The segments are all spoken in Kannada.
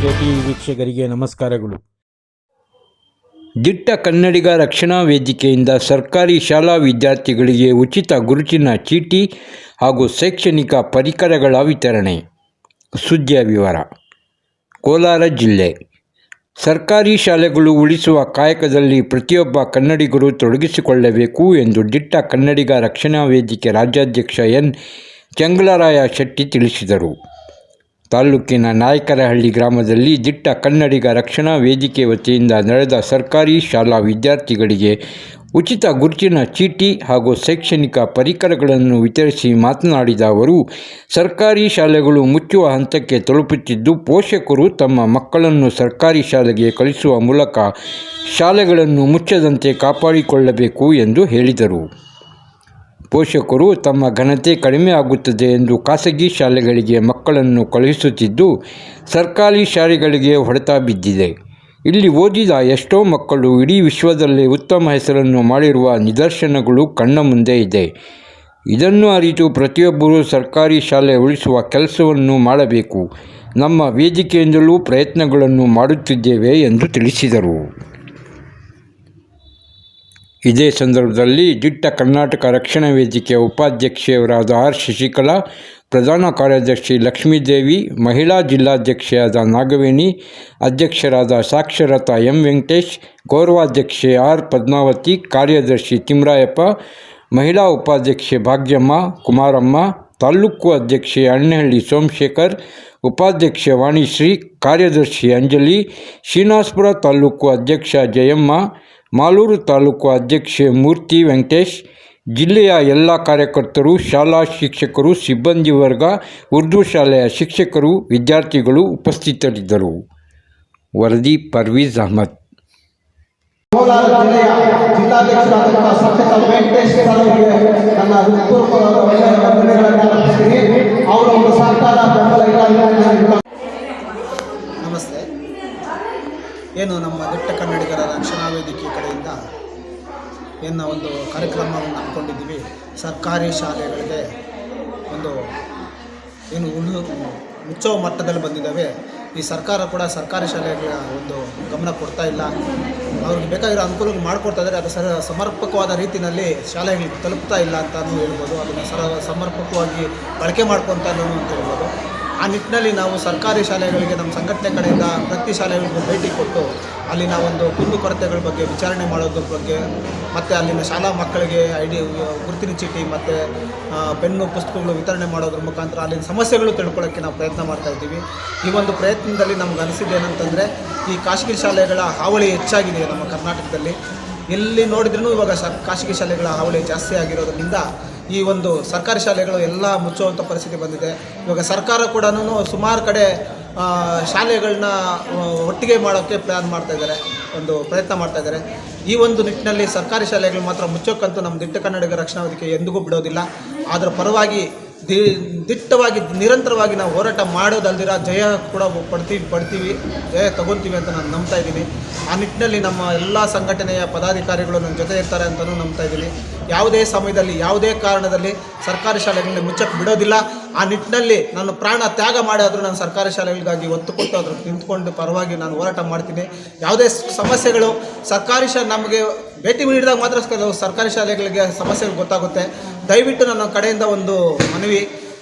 KTV ವೀಕ್ಷಕರಿಗೆ ನಮಸ್ಕಾರಗಳು. ದಿಟ್ಟ ಕನ್ನಡಿಗ ರಕ್ಷಣಾ ವೇದಿಕೆಯಿಂದ ಸರ್ಕಾರಿ ಶಾಲಾ ವಿದ್ಯಾರ್ಥಿಗಳಿಗೆ ಉಚಿತ ಗುರುತಿನ ಚೀಟಿ ಹಾಗೂ ಶೈಕ್ಷಣಿಕ ಪರಿಕರಗಳ ವಿತರಣೆ. ಸುದ್ದಿಯ ವಿವರ. ಕೋಲಾರ ಜಿಲ್ಲೆ ಸರ್ಕಾರಿ ಶಾಲೆಗಳು ಉಳಿಸುವ ಕಾಯಕದಲ್ಲಿ ಪ್ರತಿಯೊಬ್ಬ ಕನ್ನಡಿಗರು ತೊಡಗಿಸಿಕೊಳ್ಳಬೇಕು ಎಂದು ದಿಟ್ಟ ಕನ್ನಡಿಗ ರಕ್ಷಣಾ ವೇದಿಕೆ ರಾಜ್ಯಾಧ್ಯಕ್ಷ ಎನ್ ಚೆಂಗಲರಾಯ ಶೆಟ್ಟಿ ತಿಳಿಸಿದರು. ತಾಲೂಕಿನ ನಾಯಕರಹಳ್ಳಿ ಗ್ರಾಮದಲ್ಲಿ ದಿಟ್ಟ ಕನ್ನಡಿಗ ರಕ್ಷಣಾ ವೇದಿಕೆ ವತಿಯಿಂದ ನಡೆದ ಸರ್ಕಾರಿ ಶಾಲಾ ವಿದ್ಯಾರ್ಥಿಗಳಿಗೆ ಉಚಿತ ಗುರುತಿನ ಚೀಟಿ ಹಾಗೂ ಶೈಕ್ಷಣಿಕ ಪರಿಕರಗಳನ್ನು ವಿತರಿಸಿ ಮಾತನಾಡಿದ ಅವರು, ಸರ್ಕಾರಿ ಶಾಲೆಗಳು ಮುಚ್ಚುವ ಹಂತಕ್ಕೆ ತಲುಪುತ್ತಿದ್ದು, ಪೋಷಕರು ತಮ್ಮ ಮಕ್ಕಳನ್ನು ಸರ್ಕಾರಿ ಶಾಲೆಗೆ ಕಳಿಸುವ ಮೂಲಕ ಶಾಲೆಗಳನ್ನು ಮುಚ್ಚದಂತೆ ಕಾಪಾಡಿಕೊಳ್ಳಬೇಕು ಎಂದು ಹೇಳಿದರು. ಪೋಷಕರು ತಮ್ಮ ಘನತೆ ಕಡಿಮೆ ಆಗುತ್ತದೆ ಎಂದು ಖಾಸಗಿ ಶಾಲೆಗಳಿಗೆ ಮಕ್ಕಳನ್ನು ಕಳುಹಿಸುತ್ತಿದ್ದು, ಸರ್ಕಾರಿ ಶಾಲೆಗಳಿಗೆ ಹೊಡೆತ ಬಿದ್ದಿದೆ. ಇಲ್ಲಿ ಓದಿದ ಎಷ್ಟೋ ಮಕ್ಕಳು ಇಡೀ ವಿಶ್ವದಲ್ಲೇ ಉತ್ತಮ ಹೆಸರನ್ನು ಮಾಡಿರುವ ನಿದರ್ಶನಗಳು ಕಣ್ಣ ಮುಂದೆ ಇದೆ. ಇದನ್ನು ಅರಿತು ಪ್ರತಿಯೊಬ್ಬರೂ ಸರ್ಕಾರಿ ಶಾಲೆ ಉಳಿಸುವ ಕೆಲಸವನ್ನು ಮಾಡಬೇಕು. ನಮ್ಮ ವೇದಿಕೆಯಿಂದಲೂ ಪ್ರಯತ್ನಗಳನ್ನು ಮಾಡುತ್ತಿದ್ದೇವೆ ಎಂದು ತಿಳಿಸಿದರು. ಇದೇ ಸಂದರ್ಭದಲ್ಲಿ ದಿಟ್ಟ ಕರ್ನಾಟಕ ರಕ್ಷಣಾ ವೇದಿಕೆಯ ಉಪಾಧ್ಯಕ್ಷೆಯರಾದ ಆರ್ ಶಶಿಕಲಾ, ಪ್ರಧಾನ ಕಾರ್ಯದರ್ಶಿ ಲಕ್ಷ್ಮೀದೇವಿ, ಮಹಿಳಾ ಜಿಲ್ಲಾಧ್ಯಕ್ಷೆಯಾದ ನಾಗವೇಣಿ, ಅಧ್ಯಕ್ಷರಾದ ಸಾಕ್ಷರತಾ ಎಂ ವೆಂಕಟೇಶ್, ಗೌರವಾಧ್ಯಕ್ಷೆ ಆರ್ ಪದ್ಮಾವತಿ, ಕಾರ್ಯದರ್ಶಿ ತಿಮ್ರಾಯಪ್ಪ, ಮಹಿಳಾ ಉಪಾಧ್ಯಕ್ಷೆ ಭಾಗ್ಯಮ್ಮ, ಕುಮಾರಮ್ಮ, ತಾಲೂಕು ಅಧ್ಯಕ್ಷೆ ಅಣ್ಣಹಳ್ಳಿ ಸೋಮಶೇಖರ್, ಉಪಾಧ್ಯಕ್ಷೆ ವಾಣಿಶ್ರೀ, ಕಾರ್ಯದರ್ಶಿ ಅಂಜಲಿ, ಶ್ರೀನಿವಾಸಪುರ ತಾಲೂಕು ಅಧ್ಯಕ್ಷ ಜಯಮ್ಮ, ಮಾಲೂರು ತಾಲೂಕು ಅಧ್ಯಕ್ಷೆ ಮೂರ್ತಿ ವೆಂಕಟೇಶ್, ಜಿಲ್ಲೆಯ ಎಲ್ಲ ಕಾರ್ಯಕರ್ತರು, ಶಾಲಾ ಶಿಕ್ಷಕರು, ಸಿಬ್ಬಂದಿ ವರ್ಗ, ಉರ್ದು ಶಾಲೆಯ ಶಿಕ್ಷಕರು, ವಿದ್ಯಾರ್ಥಿಗಳು ಉಪಸ್ಥಿತರಿದ್ದರು. ವರದಿ ಪರ್ವೀಜ್ ಅಹಮದ್. ಕೋಲಾರ ಜಿಲ್ಲೆಯ ಜಿಲ್ಲಾಧ್ಯಕ್ಷರಾದಂತಹ ಸಾಕ್ಷರತಾ ವೆಂಕಟೇಶ್ ಅವರಿಗೆ ನನ್ನ ಹೃತ್ಪೂರ್ವಕ ವಂದನೆಗಳನ್ನು ಅರ್ಪಿಸ್ತೀನಿ. ಅವರ ಒಂದು ಸರ್ಕಾರ ಬೆಂಬಲ ಇಲ್ಲ. ನಮಸ್ತೆ. ಏನು ನಮ್ಮ ದಿಟ್ಟ ಕನ್ನಡಿಗರ ರಕ್ಷಣಾ ವೇದಿಕೆ ಕಡೆಯಿಂದ ಏನು ಒಂದು ಕಾರ್ಯಕ್ರಮವನ್ನು ಹಮ್ಮಿಕೊಂಡಿದ್ದೀವಿ. ಸರ್ಕಾರಿ ಶಾಲೆಗಳಿಗೆ ಒಂದು ಏನು ಮುಚ್ಚುವ ಮಟ್ಟದಲ್ಲಿ ಬಂದಿದ್ದಾವೆ. ಈ ಸರ್ಕಾರ ಕೂಡ ಸರ್ಕಾರಿ ಶಾಲೆಗಳ ಒಂದು ಗಮನ ಕೊಡ್ತಾ ಇಲ್ಲ. ಅವ್ರಿಗೆ ಬೇಕಾಗಿರೋ ಅನುಕೂಲ ಮಾಡಿಕೊಡ್ತಾ ಇದ್ದಾರೆ. ಅದು ಸಮರ್ಪಕವಾದ ರೀತಿಯಲ್ಲಿ ಶಾಲೆಗಳಿಗೆ ತಲುಪ್ತಾ ಇಲ್ಲ ಅಂತಲೂ ಹೇಳ್ಬೋದು. ಅದನ್ನು ಸಮರ್ಪಕವಾಗಿ ಬಳಕೆ ಮಾಡ್ಕೊತಾನೂ ಅಂತ ಹೇಳ್ಬೋದು. ಆ ನಿಟ್ಟಿನಲ್ಲಿ ನಾವು ಸರ್ಕಾರಿ ಶಾಲೆಗಳಿಗೆ ನಮ್ಮ ಸಂಘಟನೆ ಕಡೆಯಿಂದ ಪ್ರತಿ ಶಾಲೆಗಳಿಗೂ ಭೇಟಿ ಕೊಟ್ಟು ಅಲ್ಲಿನ ಒಂದು ಕುಂದುಕೊರತೆಗಳ ಬಗ್ಗೆ ವಿಚಾರಣೆ ಮಾಡೋದ್ರ ಬಗ್ಗೆ, ಮತ್ತು ಅಲ್ಲಿನ ಶಾಲಾ ಮಕ್ಕಳಿಗೆ ಗುರುತಿನ ಚೀಟಿ ಮತ್ತು ಪೆನ್ನು ಪುಸ್ತಕಗಳು ವಿತರಣೆ ಮಾಡೋದ್ರ ಮುಖಾಂತರ ಅಲ್ಲಿನ ಸಮಸ್ಯೆಗಳು ತಿಳ್ಕೊಳ್ಳೋಕ್ಕೆ ನಾವು ಪ್ರಯತ್ನ ಮಾಡ್ತಾಯಿದ್ದೀವಿ. ಈ ಒಂದು ಪ್ರಯತ್ನದಲ್ಲಿ ನಮ್ಗೆ ಅನಿಸಿದ್ದು ಏನಂತಂದರೆ, ಈ ಖಾಸಗಿ ಶಾಲೆಗಳ ಹಾವಳಿ ಹೆಚ್ಚಾಗಿದೆ ನಮ್ಮ ಕರ್ನಾಟಕದಲ್ಲಿ. ಎಲ್ಲಿ ನೋಡಿದ್ರೂ ಇವಾಗ ಖಾಸಗಿ ಶಾಲೆಗಳ ಹಾವಳಿ ಜಾಸ್ತಿ ಆಗಿರೋದ್ರಿಂದ ಈ ಒಂದು ಸರ್ಕಾರಿ ಶಾಲೆಗಳು ಎಲ್ಲ ಮುಚ್ಚುವಂಥ ಪರಿಸ್ಥಿತಿ ಬಂದಿದೆ. ಇವಾಗ ಸರ್ಕಾರ ಕೂಡ ಸುಮಾರು ಕಡೆ ಶಾಲೆಗಳನ್ನ ಒಟ್ಟಿಗೆ ಮಾಡೋಕ್ಕೆ ಒಂದು ಪ್ರಯತ್ನ ಮಾಡ್ತಾಯಿದ್ದಾರೆ. ಈ ಒಂದು ನಿಟ್ಟಿನಲ್ಲಿ ಸರ್ಕಾರಿ ಶಾಲೆಗಳು ಮಾತ್ರ ಮುಚ್ಚೋಕ್ಕಂತೂ ನಮ್ಮ ದಿಟ್ಟ ಕನ್ನಡಿಗ ರಕ್ಷಣಾ ವೇದಿಕೆ ಎಂದಿಗೂ ಬಿಡೋದಿಲ್ಲ. ಅದರ ಪರವಾಗಿ ದಿಟ್ಟವಾಗಿ ನಿರಂತರವಾಗಿ ನಾವು ಹೋರಾಟ ಮಾಡೋದಲ್ದಿರ ಜಯ ಕೂಡ ಪಡ್ತೀವಿ, ಜಯ ತಗೊತೀವಿ ಅಂತ ನಾನು ನಂಬ್ತಾ ಇದ್ದೀನಿ. ಆ ನಿಟ್ಟಿನಲ್ಲಿ ನಮ್ಮ ಎಲ್ಲ ಸಂಘಟನೆಯ ಪದಾಧಿಕಾರಿಗಳು ನನ್ನ ಜೊತೆ ಇರ್ತಾರೆ ಅಂತಲೂ ನಂಬ್ತಾ ಇದ್ದೀನಿ. ಯಾವುದೇ ಸಮಯದಲ್ಲಿ ಯಾವುದೇ ಕಾರಣದಲ್ಲಿ ಸರ್ಕಾರಿ ಶಾಲೆಗಳನ್ನ ಮುಚ್ಚಕ್ಕೆ ಬಿಡೋದಿಲ್ಲ. ಆ ನಿಟ್ಟಿನಲ್ಲಿ ನಾನು ಪ್ರಾಣ ತ್ಯಾಗ ಮಾಡಾದರೂ ನಾನು ಸರ್ಕಾರಿ ಶಾಲೆಗಳಿಗಾಗಿ ಒತ್ತು ಕೊಟ್ಟು ಅದ್ರ ನಿಂತ್ಕೊಂಡು ಪರವಾಗಿ ನಾನು ಹೋರಾಟ ಮಾಡ್ತೀನಿ. ಯಾವುದೇ ಸಮಸ್ಯೆಗಳು ಸರ್ಕಾರಿ ನಮಗೆ ಭೇಟಿ ನೀಡಿದಾಗ ಮಾತ್ರ ಸರ್ಕಾರಿ ಶಾಲೆಗಳಿಗೆ ಸಮಸ್ಯೆಗಳು ಗೊತ್ತಾಗುತ್ತೆ. ದಯವಿಟ್ಟು ನನ್ನ ಕಡೆಯಿಂದ ಒಂದು ಮನವಿ,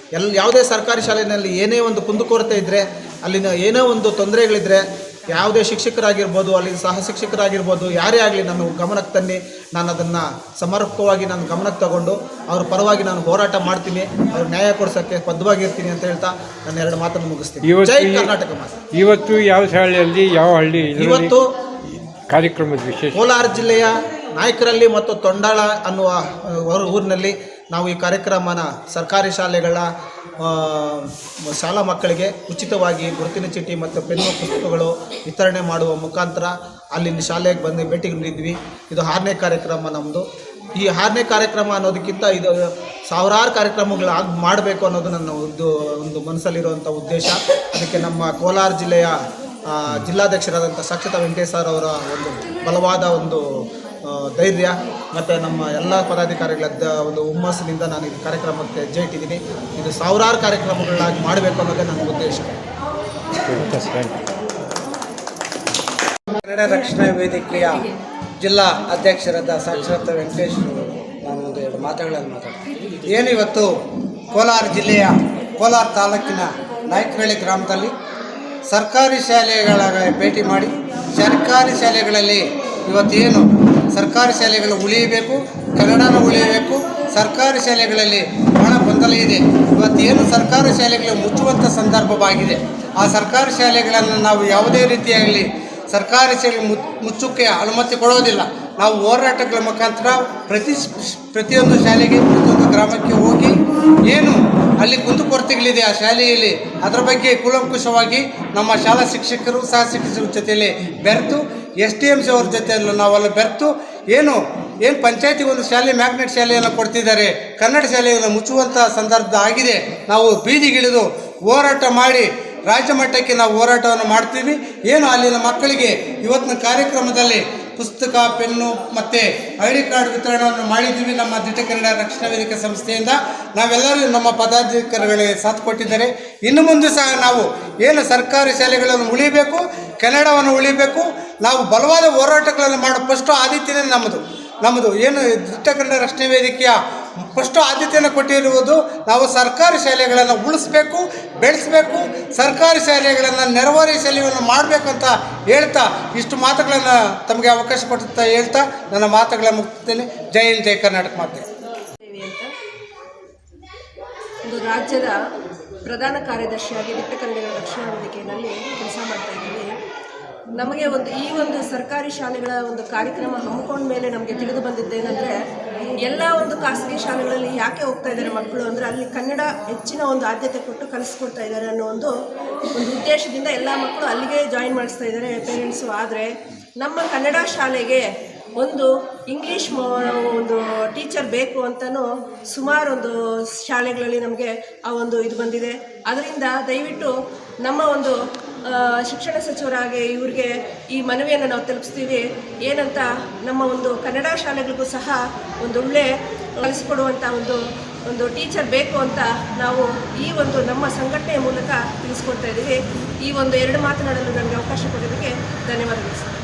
ಯಾವುದೇ ಸರ್ಕಾರಿ ಶಾಲೆಯಲ್ಲಿ ಏನೇ ಒಂದು ಕುಂದುಕೊರತೆ ಇದ್ದರೆ, ಅಲ್ಲಿನ ಏನೇ ಒಂದು ತೊಂದರೆಗಳಿದ್ದರೆ, ಯಾವುದೇ ಶಿಕ್ಷಕರಾಗಿರ್ಬೋದು, ಅಲ್ಲಿ ಸಹ ಶಿಕ್ಷಕರಾಗಿರ್ಬೋದು, ಯಾರೇ ಆಗಲಿ ನನ್ನ ಗಮನಕ್ಕೆ ತನ್ನಿ. ನಾನು ಅದನ್ನು ಸಮರ್ಪಕವಾಗಿ ನಾನು ಗಮನಕ್ಕೆ ತಗೊಂಡು ಅವ್ರ ಪರವಾಗಿ ನಾನು ಹೋರಾಟ ಮಾಡ್ತೀನಿ. ಅವ್ರು ನ್ಯಾಯ ಕೊಡಿಸೋಕ್ಕೆ ಬದ್ಧವಾಗಿರ್ತೀನಿ ಅಂತ ಹೇಳ್ತಾ ನಾನು ಎರಡು ಮಾತನ್ನು ಮುಗಿಸ್ತೀನಿ. ಜೈ ಕರ್ನಾಟಕ ಮಾತು. ಇವತ್ತು ಯಾವ ಶಾಲೆಯಲ್ಲಿ, ಯಾವ ಹಳ್ಳಿ ಇವತ್ತು ಕಾರ್ಯಕ್ರಮದ ವಿಶೇಷ? ಕೋಲಾರ ಜಿಲ್ಲೆಯ ನಾಯಕರಲ್ಲಿ ಮತ್ತು ತೊಂಡಾಳ ಅನ್ನುವ ಊರಿನಲ್ಲಿ ನಾವು ಈ ಕಾರ್ಯಕ್ರಮನ ಸರ್ಕಾರಿ ಶಾಲೆಗಳ ಶಾಲಾ ಮಕ್ಕಳಿಗೆ ಉಚಿತವಾಗಿ ಗುರುತಿನ ಚೀಟಿ ಮತ್ತು ಪೆನ್ನು ಪುಸ್ತಕಗಳು ವಿತರಣೆ ಮಾಡುವ ಮುಖಾಂತರ ಅಲ್ಲಿನ ಶಾಲೆಗೆ ಬಂದು ಭೇಟಿ ನೀಡಿದ್ವಿ. ಇದು 6ನೇ ಕಾರ್ಯಕ್ರಮ ನಮ್ಮದು. ಈ 6ನೇ ಕಾರ್ಯಕ್ರಮ ಅನ್ನೋದಕ್ಕಿಂತ ಇದು ಸಾವಿರಾರು ಕಾರ್ಯಕ್ರಮಗಳು ಮಾಡಬೇಕು ಅನ್ನೋದು ನನ್ನ ಒಂದು ಮನಸ್ಸಲ್ಲಿರುವಂಥ ಉದ್ದೇಶ. ಅದಕ್ಕೆ ನಮ್ಮ ಕೋಲಾರ ಜಿಲ್ಲೆಯ ಜಿಲ್ಲಾಧ್ಯಕ್ಷರಾದಂಥ ಸಾಕ್ಷರತಾ ವೆಂಕಟೇಶ್ ಸರ್ ಅವರ ಒಂದು ಬಲವಾದ ಒಂದು ಧೈರ್ಯ ಮತ್ತು ನಮ್ಮ ಎಲ್ಲ ಪದಾಧಿಕಾರಿಗಳ ಒಂದು ಹುಮ್ಮಸ್ಸಿನಿಂದ ನಾನು ಈ ಕಾರ್ಯಕ್ರಮಕ್ಕೆ ಹೆಜ್ಜೆ ಇಟ್ಟಿದ್ದೀನಿ. ಇದು ಸಾವಿರಾರು ಕಾರ್ಯಕ್ರಮಗಳನ್ನಾಗಿ ಮಾಡಬೇಕು ಅನ್ನೋದೇ ನನ್ನ ಉದ್ದೇಶ. ಕನ್ನಡ ರಕ್ಷಣಾ ವೇದಿಕೆಯ ಜಿಲ್ಲಾ ಅಧ್ಯಕ್ಷರಾದ ಸಾಕ್ಷಾತ್ ವೆಂಕಟೇಶ್ ನಾನು ಒಂದು ಎರಡು ಮಾತುಗಳನ್ನು ಮಾತಾಡ್ತೀನಿ. ಏನು ಇವತ್ತು ಕೋಲಾರ ಜಿಲ್ಲೆಯ ಕೋಲಾರ ತಾಲೂಕಿನ ನಾಯಕನಹಳ್ಳಿ ಗ್ರಾಮದಲ್ಲಿ ಸರ್ಕಾರಿ ಶಾಲೆಗಳ ಭೇಟಿ ಮಾಡಿ ಸರ್ಕಾರಿ ಶಾಲೆಗಳಲ್ಲಿ ಇವತ್ತೇನು ಸರ್ಕಾರಿ ಶಾಲೆಗಳು ಉಳಿಯಬೇಕು, ಕನ್ನಡನ ಉಳಿಯಬೇಕು. ಸರ್ಕಾರಿ ಶಾಲೆಗಳಲ್ಲಿ ಬಹಳ ಗೊಂದಲ ಇದೆ. ಇವತ್ತೇನು ಸರ್ಕಾರಿ ಶಾಲೆಗಳು ಮುಚ್ಚುವಂಥ ಸಂದರ್ಭವಾಗಿದೆ. ಆ ಸರ್ಕಾರಿ ಶಾಲೆಗಳನ್ನು ನಾವು ಯಾವುದೇ ರೀತಿಯಾಗಲಿ ಸರ್ಕಾರಿ ಶಾಲೆ ಮುಚ್ಚೋಕ್ಕೆ ಅನುಮತಿ ಕೊಡೋದಿಲ್ಲ. ನಾವು ಹೋರಾಟಗಳ ಮುಖಾಂತರ ಪ್ರತಿಯೊಂದು ಶಾಲೆಗೆ ಪ್ರತಿಯೊಂದು ಗ್ರಾಮಕ್ಕೆ ಹೋಗಿ ಏನು ಅಲ್ಲಿ ಕುಂದುಕೊರತೆಗಳಿದೆ ಆ ಶಾಲೆಯಲ್ಲಿ ಅದರ ಬಗ್ಗೆ ಕೂಲಂಕುಷವಾಗಿ ನಮ್ಮ ಶಾಲಾ ಶಿಕ್ಷಕರು ಸಹ ಶಿಕ್ಷಕರ ಜೊತೆಯಲ್ಲಿ ಬೆರೆತು SDMC ಅವ್ರ ಜೊತೆಯಲ್ಲೂ ನಾವೆಲ್ಲ ಬೆರೆತು ಏನು ಪಂಚಾಯತಿಗೆ ಒಂದು ಶಾಲೆ ಮ್ಯಾಗ್ನೆಟ್ ಶಾಲೆಯನ್ನು ಕೊಡ್ತಿದ್ದಾರೆ, ಕನ್ನಡ ಶಾಲೆಯನ್ನು ಮುಚ್ಚುವಂಥ ಸಂದರ್ಭ ಆಗಿದೆ. ನಾವು ಬೀದಿಗಿಳಿದು ಹೋರಾಟ ಮಾಡಿ ರಾಜ್ಯ ಮಟ್ಟಕ್ಕೆ ನಾವು ಹೋರಾಟವನ್ನು ಮಾಡ್ತೀವಿ. ಏನು ಅಲ್ಲಿನ ಮಕ್ಕಳಿಗೆ ಇವತ್ತಿನ ಕಾರ್ಯಕ್ರಮದಲ್ಲಿ ಪುಸ್ತಕ, ಪೆನ್ನು ಮತ್ತು ID ಕಾರ್ಡ್ ವಿತರಣೆಯನ್ನು ಮಾಡಿದ್ದೀವಿ. ನಮ್ಮ ದಿಟ್ಟ ಕನ್ನಡ ರಕ್ಷಣಾ ವೇದಿಕೆ ಸಂಸ್ಥೆಯಿಂದ ನಾವೆಲ್ಲರೂ ನಮ್ಮ ಪದಾಧಿಕಾರಿಗಳಿಗೆ ಸಾಥ್ ಕೊಟ್ಟಿದ್ದಾರೆ. ಇನ್ನು ಮುಂದೆ ಸಹ ನಾವು ಏನು ಸರ್ಕಾರಿ ಶಾಲೆಗಳನ್ನು ಉಳಿಬೇಕು, ಕನ್ನಡವನ್ನು ಉಳಿಬೇಕು, ನಾವು ಬಲವಾದ ಹೋರಾಟಗಳನ್ನು ಮಾಡೋ ಫಸ್ಟು ಆದ್ಯತೆಯೇ ನಮ್ಮದು ಏನು ದಿಟ್ಟ ಕನ್ನಡ ರಕ್ಷಣಾ ವೇದಿಕೆಯ ಫಸ್ಟು ಆದ್ಯತೆಯನ್ನು ಕೊಟ್ಟಿರುವುದು ನಾವು ಸರ್ಕಾರಿ ಶಾಲೆಗಳನ್ನು ಉಳಿಸ್ಬೇಕು, ಬೆಳೆಸಬೇಕು, ಸರ್ಕಾರಿ ಶಾಲೆಗಳನ್ನು ನೆರವೇರಿ ಶಾಲೆಗಳನ್ನು ಮಾಡಬೇಕಂತ ಹೇಳ್ತಾ ಇಷ್ಟು ಮಾತುಗಳನ್ನು ತಮಗೆ ಅವಕಾಶ ಕೊಡುತ್ತಾ ಹೇಳ್ತಾ ನನ್ನ ಮಾತುಗಳನ್ನು ಮುಗಿಸ್ತೇನೆ. ಜೈ ಹಿಂದ್, ಜೈ ಕರ್ನಾಟಕ ಮಾತೆ. ಒಂದು ರಾಜ್ಯದ ಪ್ರಧಾನ ಕಾರ್ಯದರ್ಶಿಯಾಗಿ ದಿಟ್ಟ ಕನ್ನಡ ರಕ್ಷಣಾ ವೇದಿಕೆಯಲ್ಲಿ ಕೆಲಸ ಮಾಡ್ತಾ ಇದ್ದೀವಿ. ನಮಗೆ ಈ ಒಂದು ಸರ್ಕಾರಿ ಶಾಲೆಗಳ ಒಂದು ಕಾರ್ಯಕ್ರಮ ಹಮ್ಮಿಕೊಂಡ ಮೇಲೆ ನಮಗೆ ತಿಳಿದು ಬಂದಿದ್ದೇನೆಂದರೆ, ಎಲ್ಲ ಒಂದು ಖಾಸಗಿ ಶಾಲೆಗಳಲ್ಲಿ ಯಾಕೆ ಹೋಗ್ತಾ ಇದ್ದಾರೆ ಮಕ್ಕಳು ಅಂದರೆ ಅಲ್ಲಿ ಕನ್ನಡ ಹೆಚ್ಚಿನ ಒಂದು ಆದ್ಯತೆ ಕೊಟ್ಟು ಕಲಿಸ್ಕೊಡ್ತಾ ಇದ್ದಾರೆ ಅನ್ನೋ ಒಂದು ಉದ್ದೇಶದಿಂದ ಎಲ್ಲ ಮಕ್ಕಳು ಅಲ್ಲಿಗೆ ಜಾಯಿನ್ ಮಾಡಿಸ್ತಾ ಇದ್ದಾರೆ ಪೇರೆಂಟ್ಸು. ಆದರೆ ನಮ್ಮ ಕನ್ನಡ ಶಾಲೆಗೆ ಒಂದು ಇಂಗ್ಲೀಷ್ ಒಂದು ಟೀಚರ್ ಬೇಕು ಅಂತಲೂ ಸುಮಾರು ಒಂದು ಶಾಲೆಗಳಲ್ಲಿ ನಮಗೆ ಆ ಒಂದು ಇದು ಬಂದಿದೆ. ಅದರಿಂದ ದಯವಿಟ್ಟು ನಮ್ಮ ಒಂದು ಶಿಕ್ಷಣ ಸಚಿವರಾಗಿ ಇವ್ರಿಗೆ ಈ ಮನವಿಯನ್ನು ನಾವು ತಲುಪಿಸ್ತೀವಿ. ಏನಂತ ನಮ್ಮ ಒಂದು ಕನ್ನಡ ಶಾಲೆಗಳಿಗೂ ಸಹ ಒಂದು ಒಳ್ಳೆ ಕಲಿಸ್ಕೊಡುವಂಥ ಒಂದು ಟೀಚರ್ ಬೇಕು ಅಂತ ನಾವು ಈ ಒಂದು ನಮ್ಮ ಸಂಘಟನೆಯ ಮೂಲಕ ತಿಳಿಸ್ಕೊಡ್ತಾ ಇದ್ದೀವಿ. ಈ ಒಂದು ಎರಡು ಮಾತನಾಡಲು ನನಗೆ ಅವಕಾಶ ಕೊಡೋದಕ್ಕೆ ಧನ್ಯವಾದಗಳು ಸರ್.